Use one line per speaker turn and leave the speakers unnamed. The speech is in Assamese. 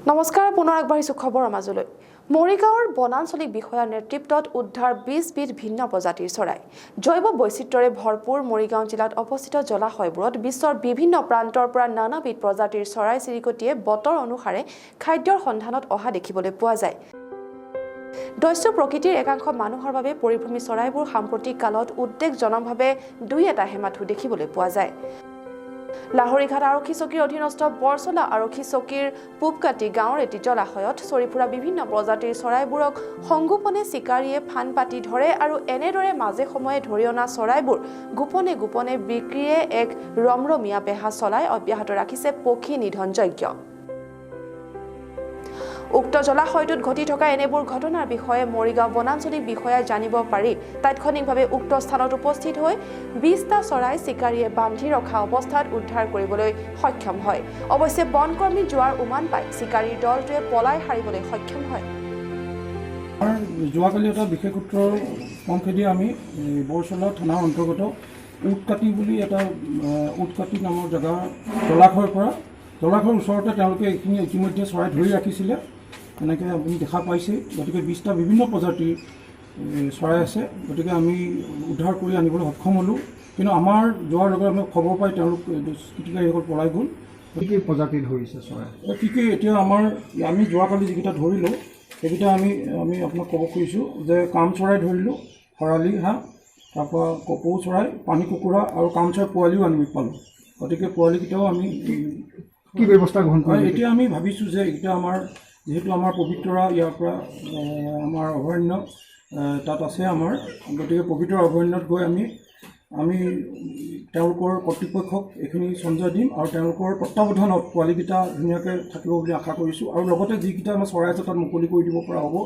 নমস্কাৰ পুনৰ আগবাঢ়িছো খবৰৰ মাজলৈ মৰিগাঁৱৰ বনাঞ্চলিক বিষয়াৰ নেতৃত্বত উদ্ধাৰ 20 বিধ ভিন্ন প্ৰজাতিৰ চৰাই জৈৱ বৈচিত্ৰ্যৰে ভৰপূৰ মৰিগাঁও জিলাত অৱস্থিত জলাশয়বোৰত বিশ্বৰ বিভিন্ন প্ৰান্তৰ পৰা নানাবিধ প্ৰজাতিৰ চৰাই চিৰিকটিয়ে বতৰ অনুসাৰে খাদ্যৰ সন্ধানত অহা দেখিবলৈ পোৱা যায় দস্যু প্ৰকৃতিৰ একাংশ মানুহৰ বাবে পৰিভ্ৰমী চৰাইবোৰ সাম্প্ৰতিক কালত উদ্বেগজনকভাৱে দুই এটা হেমাথু দেখিবলৈ পোৱা যায় লাহৰীঘাট আৰক্ষী চকীৰ অধীনস্থ বৰচলা আৰক্ষী চকীৰ পূবকাটি গাঁৱৰ এটি জলাশয়ত চৰিফুৰা বিভিন্ন প্ৰজাতিৰ চৰাইবোৰক সংগোপনে চিকাৰীয়ে ফান পাতি ধৰে আৰু এনেদৰে মাজে সময়ে ধৰি অনা চৰাইবোৰ গোপনে গোপনে বিক্ৰীয়ে এক ৰমৰমীয়া বেহা চলাই অব্যাহত ৰাখিছে পক্ষী নিধন যজ্ঞ উক্ত জলাশয়টোত ঘটি থকা এনেবোৰ ঘটনাৰ বিষয়ে মৰিগাঁও বনাঞ্চলিক বিষয়াই জানিব পাৰি তাৎক্ষণিকভাৱে উক্ত স্থানত উপস্থিত হৈ 20টা চৰাই চিকাৰীয়ে বান্ধি ৰখা অৱস্থাত উদ্ধাৰ কৰিবলৈ সক্ষম হয় অৱশ্যে বনকৰ্মী যোৱাৰ উমান পাই চিকাৰীৰ দলটোৱে পলাই হাৰিবলৈ সক্ষম হয়
যোৱাকালি এটা বিশেষ সূত্ৰৰ সংখেদি আমি বৰচলা থানাৰ অন্তৰ্গত উটকাটি বুলি এটা উটকাটি নামৰ জেগা জলাশয়ৰ জলাশয়ৰ ওচৰতে তেওঁলোকে এইখিনি ইতিমধ্যে চৰাই ধৰি ৰাখিছিলে এনেকৈ আপুনি দেখা পাইছে গতিকে 20টা বিভিন্ন প্ৰজাতিৰ চৰাই আছে গতিকে আমি উদ্ধাৰ কৰি আনিবলৈ সক্ষম হ'লোঁ কিন্তু আমাৰ যোৱাৰ লগে লগে খবৰ পাই তেওঁলোক চিকাৰীসকল পলাই গ'ল
কি কি প্ৰজাতিৰ ধৰিছে চৰাই
কি এতিয়া আমি যোৱাকালি যিকেইটা ধৰিলোঁ সেইকেইটা আমি আপোনাক ক'ব খুজিছোঁ যে কাম চৰাই ধৰিলোঁ শৰালি হাঁহ তাৰপৰা কপৌ চৰাই পানী কুকুৰা আৰু কাম চৰাই পোৱালিও আমি পালোঁ গতিকে পোৱালিকেইটাও আমি
কি ব্যৱস্থা গ্ৰহণ কৰিম
এতিয়া আমি ভাবিছোঁ যে এইকেইটা আমাৰ যেহেতু আমাৰ পবিতৰা ইয়াৰ পৰা আমাৰ অভয়াৰণ্য তাত আছে আমাৰ গতিকে পবিতৰা অভয়াৰণ্যত গৈ আমি তেওঁলোকৰ কৰ্তৃপক্ষক এইখিনি সঞ্জয় দিম আৰু তেওঁলোকৰ তত্ত্বাৱধানত পোৱালিকেইটা ধুনীয়াকৈ থাকিব বুলি আশা কৰিছোঁ আৰু লগতে যিকেইটা আমাৰ চৰাই আছে তাত মুকলি কৰি দিব পৰা হ'ব